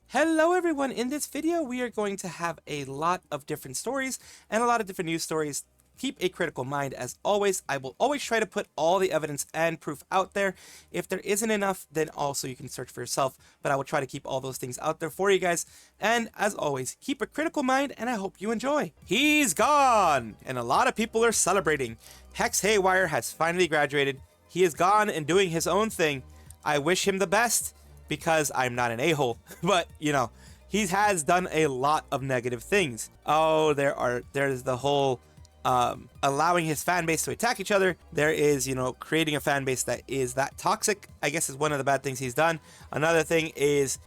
Hello everyone, in this video we are going to have a lot of different stories and a lot of different news stories. Keep a critical mind as always. I will always try to put all the evidence and proof out there. If there isn't enough, then also you can search for yourself, but I will try to keep all those things out there for you guys. And as always, keep a critical mind and I hope you enjoy. He's gone! And a lot of people are celebrating. Hex Haywire has finally graduated. He is gone and doing his own thing. I wish him the best, because I'm not an a-hole, but you know, he has done a lot of negative things. Oh, there's the whole allowing his fan base to attack each other. There is, you know, creating a fan base that is that toxic, I guess, is one of the bad things he's done. Another thing is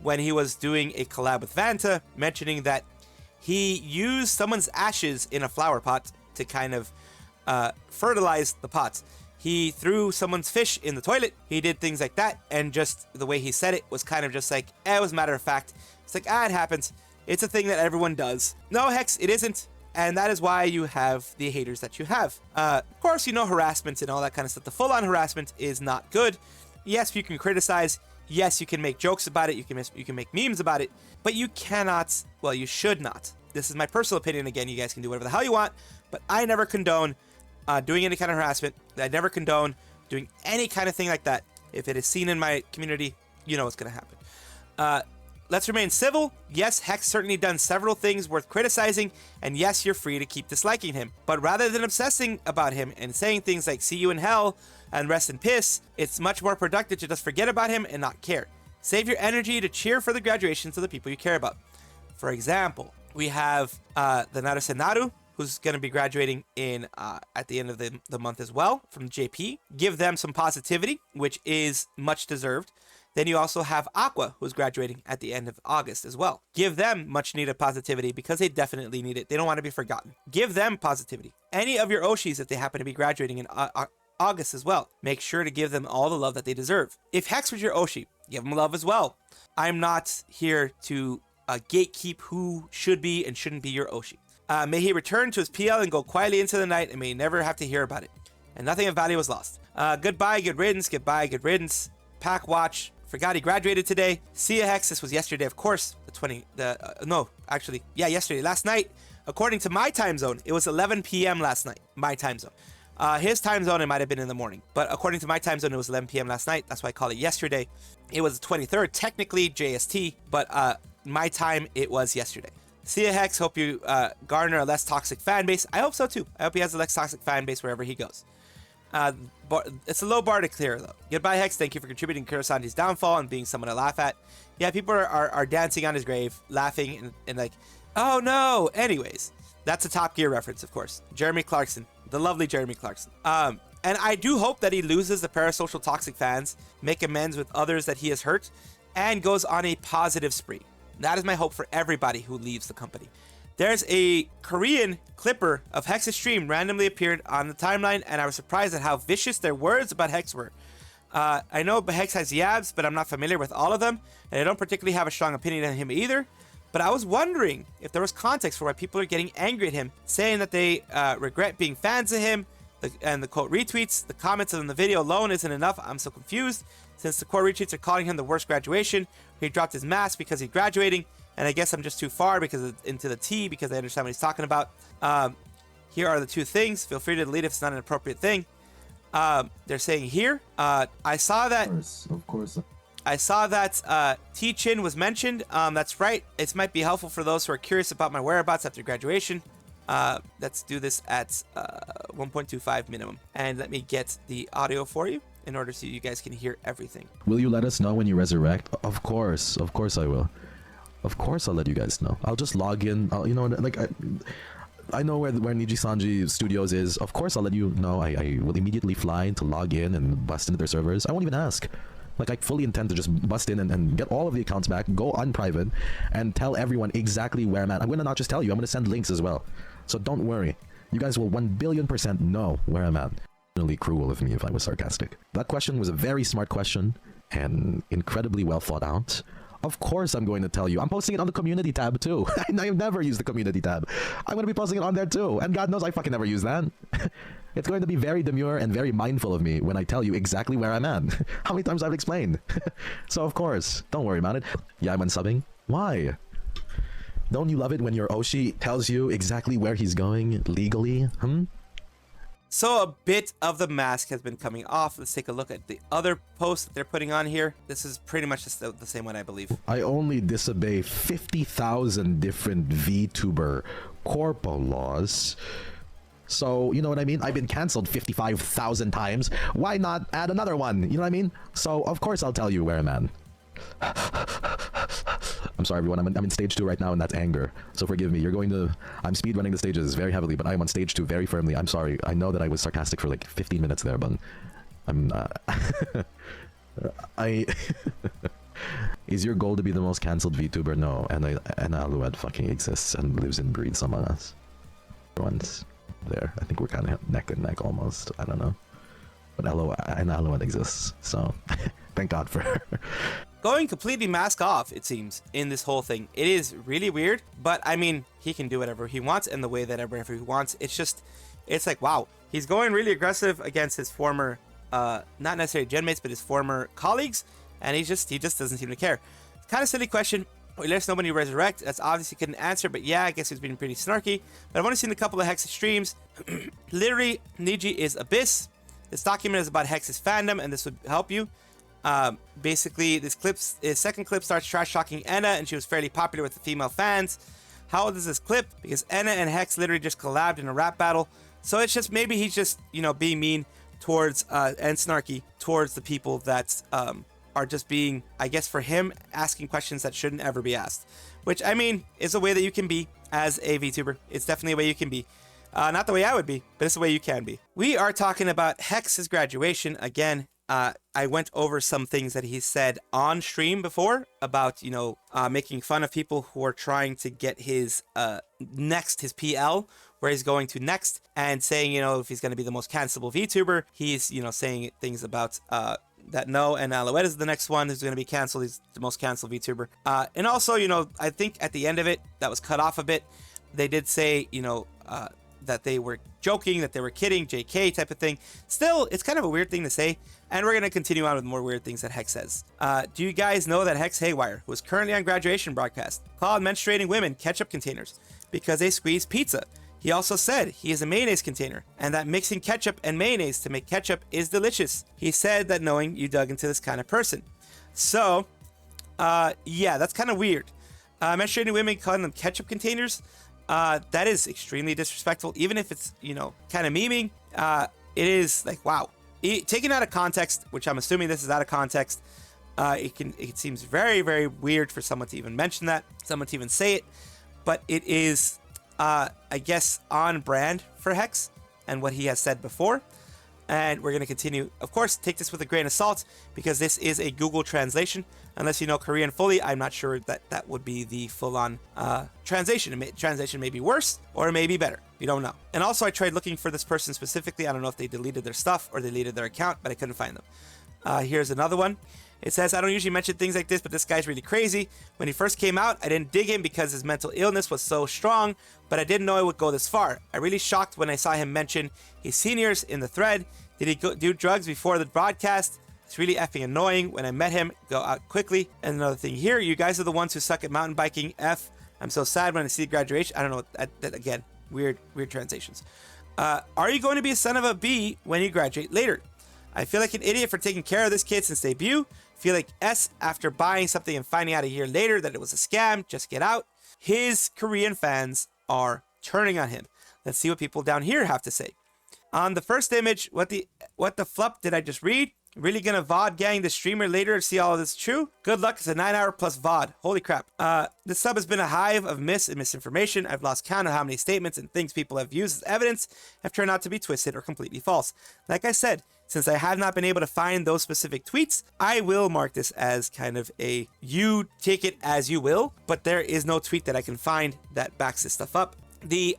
when he was doing a collab with Vanta, mentioning that he used someone's ashes in a flower pot to kind of fertilize the pots. He threw someone's fish in the toilet. He did things like that, and just the way he said it was kind of just like, it was matter of fact. It's like, it happens. It's a thing that everyone does. No, Hex, it isn't. And that is why you have the haters that you have. Of course, you know, harassment and all that kind of stuff. The full-on harassment is not good. Yes, you can criticize. Yes, you can make jokes about it. You can make memes about it. But you cannot, well, you should not. This is my personal opinion. Again, you guys can do whatever the hell you want, but I never condone doing any kind of harassment. I never condone doing any kind of thing like that. If it is seen in my community, you know what's going to happen. Let's remain civil. Yes, Hex certainly done several things worth criticizing, and yes, you're free to keep disliking him. But rather than obsessing about him and saying things like see you in hell and rest in piss, it's much more productive to just forget about him and not care. Save your energy to cheer for the graduations of the people you care about. For example, we have the Naru, who's going to be graduating in at the end of the month as well from JP. Give them some positivity, which is much deserved. Then you also have Aqua, who's graduating at the end of August as well. Give them much needed positivity because they definitely need it. They don't want to be forgotten. Give them positivity. Any of your Oshis, if they happen to be graduating in August as well, make sure to give them all the love that they deserve. If Hex was your Oshi, give them love as well. I'm not here to gatekeep who should be and shouldn't be your Oshi. May he return to his PL and go quietly into the night and may never have to hear about it. And nothing of value was lost. Goodbye, good riddance. Goodbye, good riddance. Pack watch. Forgot he graduated today. See ya, Hex. This was yesterday, of course. Yesterday. Last night, according to my time zone, it was 11 p.m. last night. My time zone. His time zone, it might have been in the morning. But according to my time zone, it was 11 p.m. last night. That's why I call it yesterday. It was the 23rd, technically JST. But my time, it was yesterday. See ya, Hex. Hope you garner a less toxic fan base. I hope so too. I hope he has a less toxic fan base wherever he goes. It's a low bar to clear though. Goodbye, Hex. Thank you for contributing to Kuro-sanji's downfall and being someone to laugh at. Yeah, people are dancing on his grave, laughing and like, oh no. Anyways, that's a Top Gear reference, of course. Jeremy Clarkson, the lovely Jeremy Clarkson. And I do hope that he loses the parasocial toxic fans, make amends with others that he has hurt, and goes on a positive spree. That is my hope for everybody who leaves the company. There's a Korean clipper of Hex's stream randomly appeared on the timeline, and I was surprised at how vicious their words about Hex were. I know Hex has yabs, but I'm not familiar with all of them, and I don't particularly have a strong opinion on him either. But I was wondering if there was context for why people are getting angry at him, saying that they regret being fans of him, and the quote retweets, the comments on the video alone isn't enough. I'm so confused. Since the quote retweets are calling him the worst graduation, he dropped his mask because he's graduating, and I guess I'm just too far because into the T because I understand what he's talking about. Here are the two things. Feel free to delete if it's not an appropriate thing. They're saying here, I saw that. Of course. I saw that T-Chin was mentioned. That's right. It might be helpful for those who are curious about my whereabouts after graduation. Let's do this at 1.25 minimum. And let me get the audio for you in order so you guys can hear everything. Will you let us know when you resurrect? Of course I will. Of course I'll let you guys know. I'll just log in. You know, like I know where Nijisanji Studios is. Of course I'll let you know. I will immediately fly to log in and bust into their servers. I won't even ask. Like, I fully intend to just bust in and get all of the accounts back, go on private, and tell everyone exactly where I'm at. I'm going to not just tell you, I'm going to send links as well. So don't worry. You guys will 1,000,000,000% know where I'm at. Really cruel of me if I was sarcastic. That question was a very smart question and incredibly well thought out. Of course I'm going to tell you. I'm posting it on the community tab too. I've never used the community tab. I'm going to be posting it on there too. And God knows I fucking never use that. It's going to be very demure and very mindful of me when I tell you exactly where I'm at. How many times I've explained. So of course, don't worry about it. Yeah, I'm unsubbing. Why? Don't you love it when your Oshi tells you exactly where he's going legally? So a bit of the mask has been coming off. Let's take a look at the other post that they're putting on here. This is pretty much just the same one, I believe. I only disobey 50,000 different VTuber corpo laws. So, you know what I mean? I've been cancelled 55,000 times. Why not add another one? You know what I mean? So, of course I'll tell you where I'm at. I'm sorry, everyone. I'm in stage 2 right now, and that's anger. So forgive me. I'm speedrunning the stages very heavily, but I'm on stage 2 very firmly. I'm sorry. I know that I was sarcastic for like 15 minutes there, but I'm... Is your goal to be the most cancelled VTuber? No. And Alouette fucking exists and lives and breathes among us. Everyone's there. I think we're kind of neck and neck almost. I don't know. But Alouette exists. So thank God for her. Going completely mask off, it seems, in this whole thing. It is really weird, but I mean, he can do whatever he wants and the way that whatever he wants. It's like, wow. He's going really aggressive against his former, not necessarily gen mates, but his former colleagues, and he just doesn't seem to care. Kind of silly question. Well, let us know when you resurrect. That's obviously couldn't answer, but yeah, I guess he's been pretty snarky. But I've only seen a couple of Hex streams. Literally, Niji is Abyss. This document is about Hex's fandom, and this would help you. Basically, his second clip starts trash talking Enna, and she was fairly popular with the female fans. How old is this clip? Because Enna and Hex literally just collabed in a rap battle. So it's just, maybe he's just, being mean towards, and snarky towards the people that, are just being, I guess for him, asking questions that shouldn't ever be asked. Which, I mean, is a way that you can be as a VTuber. It's definitely a way you can be. Not the way I would be, but it's the way you can be. We are talking about Hex's graduation again. I went over some things that he said on stream before about, making fun of people who are trying to get his his PL, where he's going to next, and saying, if he's going to be the most cancelable VTuber, he's, saying things about that no, and Alouette is the next one who's going to be canceled. He's the most canceled VTuber. And also, I think at the end of it, that was cut off a bit. They did say, that they were joking, that they were kidding, JK type of thing. Still, it's kind of a weird thing to say, and we're going to continue on with more weird things that Hex says. Do you guys know that Hex Haywire, who is currently on graduation broadcast, called menstruating women ketchup containers because they squeeze pizza? He also said he is a mayonnaise container, and that mixing ketchup and mayonnaise to make ketchup is delicious. He said that knowing you dug into this kind of person. So, yeah, that's kind of weird. Menstruating women calling them ketchup containers, that is extremely disrespectful, even if it's, kind of memeing. It is like, wow. Taken out of context, which I'm assuming this is out of context, it seems very, very weird for someone to even mention that, someone to even say it, but it is, I guess, on brand for Hex and what he has said before. And we're going to continue, of course, take this with a grain of salt, because this is a Google translation. Unless you know Korean fully, I'm not sure that that would be the full-on translation. Translation may be worse, or it may be better. We don't know. And also, I tried looking for this person specifically. I don't know if they deleted their stuff or deleted their account, but I couldn't find them. Here's another one. It says, I don't usually mention things like this, but this guy's really crazy. When he first came out, I didn't dig him because his mental illness was so strong, but I didn't know it would go this far. I really shocked when I saw him mention his seniors in the thread. Did he do drugs before the broadcast? It's really effing annoying. When I met him, go out quickly. And another thing here, you guys are the ones who suck at mountain biking. I'm so sad when I see graduation. I don't know, that again, weird translations. Are you going to be a son of a B when you graduate later? I feel like an idiot for taking care of this kid since debut. Feel like S after buying something and finding out a year later that it was a scam. Just get out. His Korean fans are turning on him. Let's see what people down here have to say. On the first image, what the flup did I just read? Really gonna VOD gang the streamer later to see all of this true? Good luck, it's a 9-hour plus VOD. Holy crap. This sub has been a hive of misinformation. I've lost count of how many statements and things people have used as evidence have turned out to be twisted or completely false. Like I said, since I have not been able to find those specific tweets, I will mark this as kind of a you take it as you will, but there is no tweet that I can find that backs this stuff up. The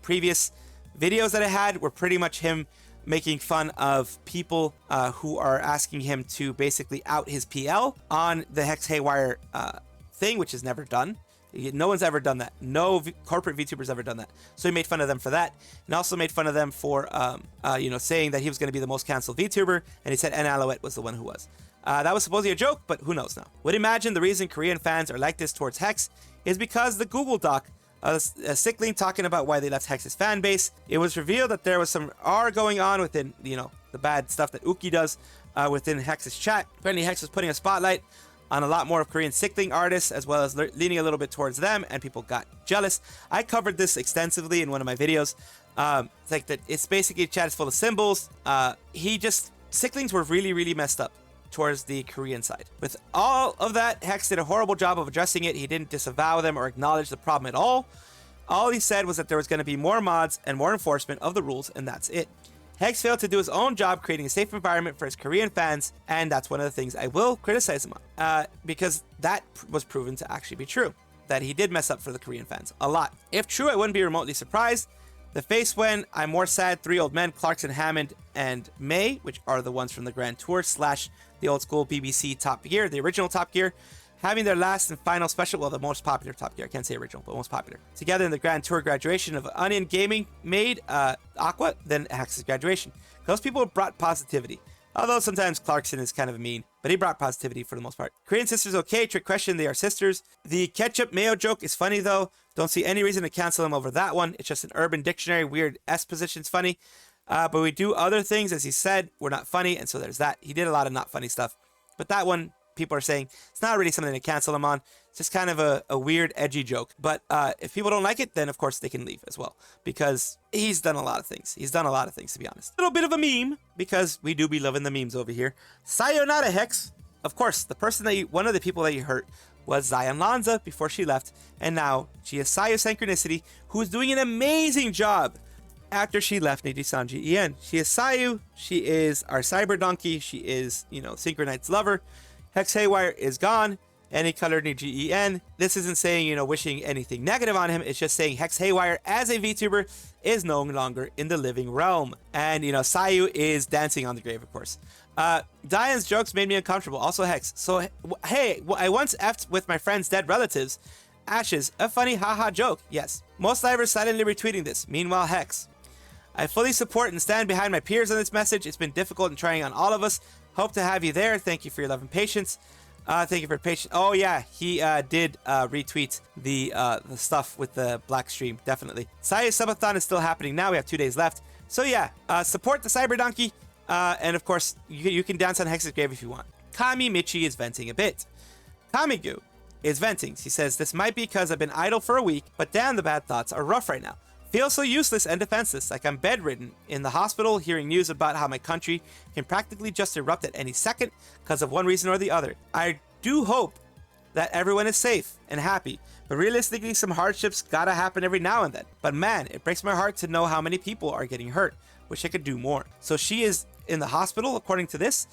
previous videos that I had were pretty much him making fun of people who are asking him to basically out his PL on the Hex Haywire thing, which is never done. No one's ever done that. No corporate VTubers ever done that. So he made fun of them for that, and also made fun of them for, saying that he was going to be the most canceled VTuber, and he said En Alouette was the one who was. That was supposedly a joke, but who knows now. Would imagine the reason Korean fans are like this towards Hex is because the Google Doc, a sickling talking about why they left Hex's fan base. It was revealed that there was some R going on within, the bad stuff that Uki does within Hex's chat. Apparently Hex was putting a spotlight on a lot more of Korean sickling artists, as well as leaning a little bit towards them, and people got jealous. I covered this extensively in one of my videos. It's like that. It's basically chat is full of symbols. Sicklings were really, really messed up towards the Korean side. With all of that, Hex did a horrible job of addressing it. He didn't disavow them or acknowledge the problem at all. All he said was that there was going to be more mods and more enforcement of the rules, and that's it. Hex failed to do his own job creating a safe environment for his Korean fans, and that's one of the things I will criticize him on, because that was proven to actually be true, that he did mess up for the Korean fans a lot. If true, I wouldn't be remotely surprised. The face when I'm more sad, three old men, Clarkson, Hammond, and May, which are the ones from the Grand Tour / the old school BBC Top Gear, the original Top Gear, having their last and final special, well, the most popular Top Gear, I can't say original, but most popular, together in the Grand Tour graduation of Onion Gaming made Aqua, then Hex's graduation. Those people brought positivity. Although sometimes Clarkson is kind of mean, but he brought positivity for the most part. Korean sisters okay, trick question, they are sisters. The ketchup mayo joke is funny though. Don't see any reason to cancel him over that one. It's just an Urban Dictionary, weird S position's funny. But we do other things, as he said, we're not funny, and so there's that. He did a lot of not funny stuff. But that one, people are saying it's not really something to cancel him on. It's just kind of a weird, edgy joke. But if people don't like it, then of course they can leave as well, because he's done a lot of things. He's done a lot of things, to be honest. A little bit of a meme, because we do be loving the memes over here. Sayonara Hex. Of course, one of the people that you hurt was Zion Lanza before she left, and now she is Sayu Synchronicity, who's doing an amazing job after she left Nijisanji EN. She is Sayu. She is our cyber donkey. She is, Synchronite's lover. Hex Haywire is gone. Any color Niji EN. This isn't saying, wishing anything negative on him. It's just saying Hex Haywire as a VTuber is no longer in the living realm. And, Sayu is dancing on the grave, of course. Diane's jokes made me uncomfortable. Also Hex. So, hey, I once effed with my friend's dead relatives. Ashes, a funny haha joke. Yes. Most livers silently retweeting this. Meanwhile, Hex. I fully support and stand behind my peers on this message. It's been difficult and trying on all of us. Hope to have you there. Thank you for your love and patience. Thank you for your patience. Oh yeah, he did retweet the stuff with the black stream, definitely. Sayu Subathon is still happening now. We have 2 days left. So yeah, support the Cyber Donkey. And of course, you can dance on Hex's grave if you want. Kami Michi is venting a bit. Kamigu is venting. She says, this might be because I've been idle for a week, but damn, the bad thoughts are rough right now. Feel so useless and defenseless, like I'm bedridden in the hospital, hearing news about how my country can practically just erupt at any second because of one reason or the other. I do hope that everyone is safe and happy, but realistically, some hardships gotta happen every now and then. But man, it breaks my heart to know how many people are getting hurt. Wish I could do more. So she is in the hospital, according to this.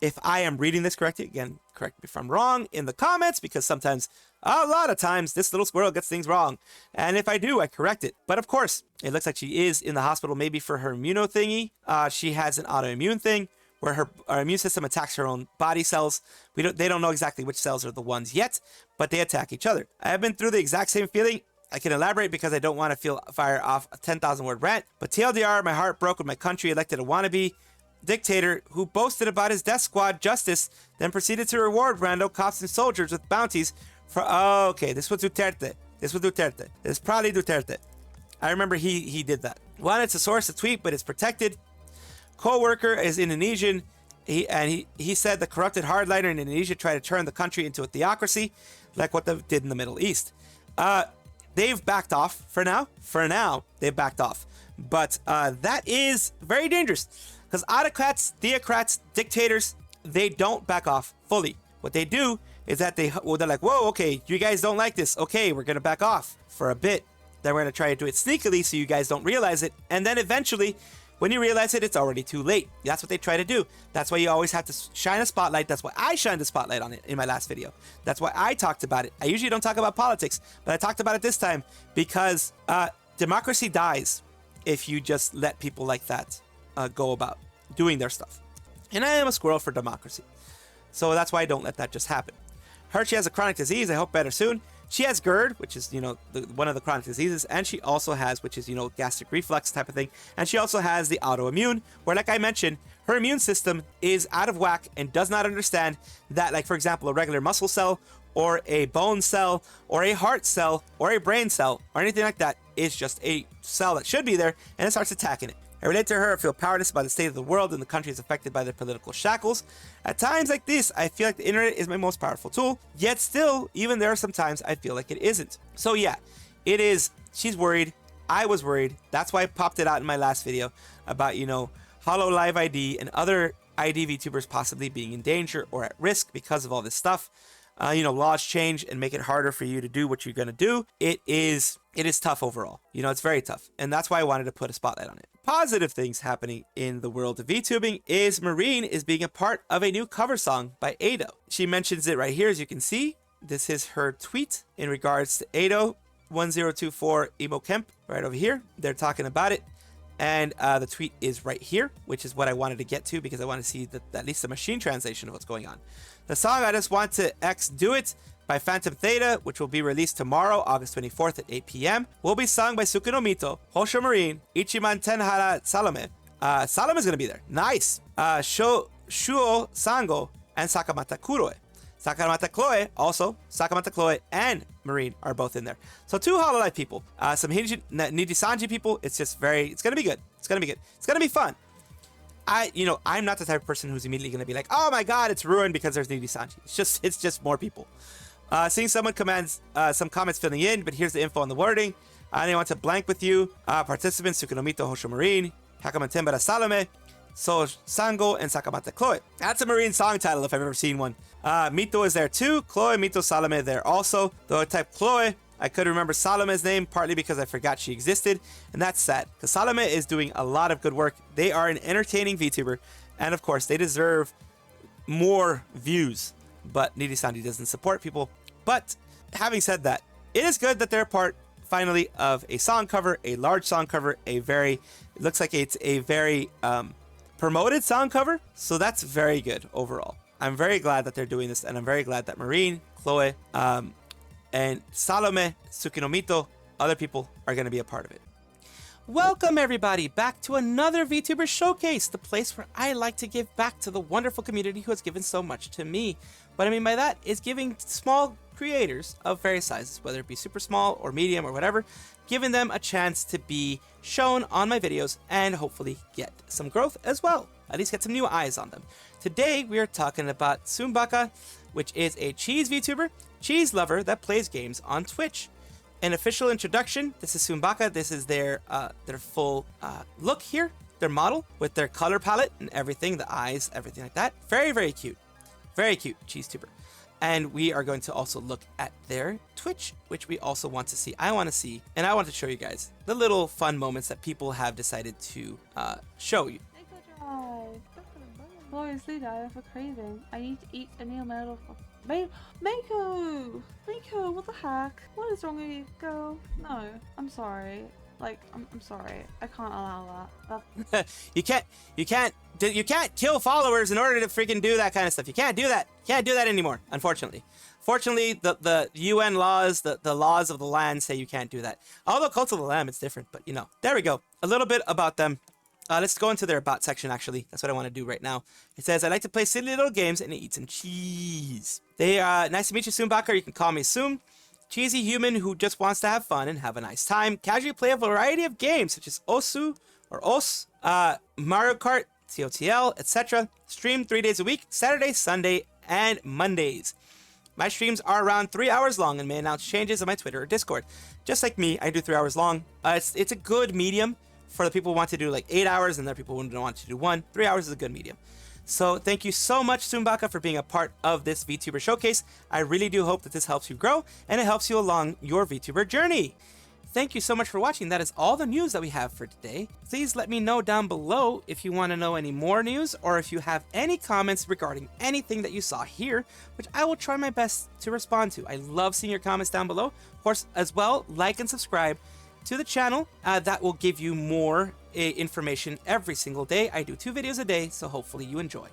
If I am reading this correctly, again, correct me if I'm wrong in the comments, because sometimes, a lot of times, this little squirrel gets things wrong. And if I do, I correct it. But of course, it looks like she is in the hospital, maybe for her immuno thingy. She has an autoimmune thing where her immune system attacks her own body cells. They don't know exactly which cells are the ones yet, but they attack each other. I have been through the exact same feeling. I can elaborate because I don't want to fire off a 10,000 word rant. But TLDR, my heart broke when my country elected a wannabe dictator who boasted about his death squad justice, then proceeded to reward rando cops and soldiers with bounties for, oh, okay, this was Duterte. This was Duterte. This is probably Duterte. I remember he did that. Wanted to source a tweet, but it's protected. Co-worker is Indonesian. He said the corrupted hardliner in Indonesia tried to turn the country into a theocracy, like what they did in the Middle East. They've backed off for now. For now, they've backed off. But that is very dangerous. Because autocrats, theocrats, dictators, they don't back off fully. What they do is that they're like, whoa, okay, you guys don't like this. Okay, we're going to back off for a bit. Then we're going to try to do it sneakily so you guys don't realize it. And then eventually, when you realize it, it's already too late. That's what they try to do. That's why you always have to shine a spotlight. That's why I shined a spotlight on it in my last video. That's why I talked about it. I usually don't talk about politics, but I talked about it this time because democracy dies if you just let people like that go about doing their stuff. And I am a squirrel for democracy. So that's why I don't let that just happen. Heard she has a chronic disease. I hope better soon. She has GERD, which is, one of the chronic diseases. And she also has, which is, gastric reflux type of thing. And she also has the autoimmune, where, like I mentioned, her immune system is out of whack and does not understand that, like, for example, a regular muscle cell or a bone cell or a heart cell or a brain cell or anything like that is just a cell that should be there, and it starts attacking it. I relate to her. I feel powerless by the state of the world and the country is affected by their political shackles. At times like this, I feel like the internet is my most powerful tool, yet still, even there are some times I feel like it isn't. So yeah, it is. She's worried. I was worried. That's why I popped it out in my last video about, Hololive ID and other ID VTubers possibly being in danger or at risk because of all this stuff. Laws change and make it harder for you to do what you're going to do. It is tough overall. It's very tough. And that's why I wanted to put a spotlight on it. Positive things happening in the world of VTubing is Marine is being a part of a new cover song by Ado. She mentions it right here, as you can see. This is her tweet in regards to Ado 1024 Emo Kemp right over here. They're talking about it. And the tweet is right here, which is what I wanted to get to because I want to see at least the machine translation of what's going on. The song I Just Want to X Do It by Phantom Theta, which will be released tomorrow, August 24th at 8 p.m., will be sung by Sukuno Mito, Hosho Marine, Ichiman Tenhara Salome. Salome's going to be there. Nice. Shuo Sango, and Sakamata Kuroe. Sakamata Chloe, also, Sakamata Chloe and Marine are both in there. So 2 Hololive people, some Nijisanji people. It's going to be good. It's going to be good. It's going to be fun. I'm not the type of person who's immediately going to be like, oh my god, it's ruined because there's Nijisanji. It's just more people. Seeing someone commands some comments filling in, but here's the info on the wording. I didn't want to blank with you. Participants, Sukunomito Hosho Marine, Hakamatembara Salome, So Sango, and Sakamata Chloe. That's a Marine song title if I've ever seen one. Mito is there too. Chloe, Mito, Salome there also. Though I typed Chloe, I could remember Salome's name partly because I forgot she existed, and that's sad because Salome is doing a lot of good work. They are an entertaining VTuber, and of course they deserve more views, but Nijisanji doesn't support people. But having said that, it is good that they're part finally of a song cover, a large song cover, it looks like it's a very promoted song cover, so that's very good overall. I'm very glad that they're doing this, and I'm very glad that Marine, Chloe, and Salome, Tsukinomito, other people are going to be a part of it. Welcome everybody back to another Vtuber Showcase, the place where I like to give back to the wonderful community who has given so much to me. What I mean by that is giving small creators of various sizes, whether it be super small or medium or whatever, giving them a chance to be shown on my videos and hopefully get some growth as well. At least get some new eyes on them. Today we are talking about Ssumbaka, which is a cheese VTuber, cheese lover that plays games on Twitch. An official introduction, this is Ssumbaka. This is their full look here, their model with their color palette and everything, the eyes, everything like that. Very, very cute. Very cute cheese tuber. And we are going to also look at their Twitch, which we also want to see. I want to see, and I want to show you guys the little fun moments that people have decided to show you. Glorious leader, I have a craving. I need to eat a meal medal for Mako! Mako, what the heck? What is wrong with you, girl? No, I'm sorry. Like, I'm sorry. I can't allow that. You can't kill followers in order to freaking do that kind of stuff. You can't do that. Can't do that anymore, unfortunately. Fortunately, the UN laws, the laws of the land say you can't do that. Although Cult of the Lamb, it's different, but you know. There we go. A little bit about them. Let's go into their about section, actually. That's what I want to do right now. It says, I like to play silly little games and eat some cheese. Nice to meet you, Ssumbaka, or you can call me Sum. Cheesy human who just wants to have fun and have a nice time. Casually play a variety of games, such as Osu, or Os, Mario Kart, COTL, etc. Stream 3 days a week, Saturday, Sunday, and Mondays. My streams are around 3 hours long and may announce changes on my Twitter or Discord. Just like me, I do 3 hours long. It's a good medium for the people who want to do like 8 hours and there are people who don't want to do 1. 3 hours is a good medium. So thank you so much, Ssumbaka, for being a part of this VTuber Showcase. I really do hope that this helps you grow and it helps you along your VTuber journey. Thank you so much for watching. That is all the news that we have for today. Please let me know down below if you want to know any more news or if you have any comments regarding anything that you saw here, which I will try my best to respond to. I love seeing your comments down below. Of course, as well, like and subscribe to the channel. That will give you more information every single day. I do 2 videos a day, so hopefully you enjoy.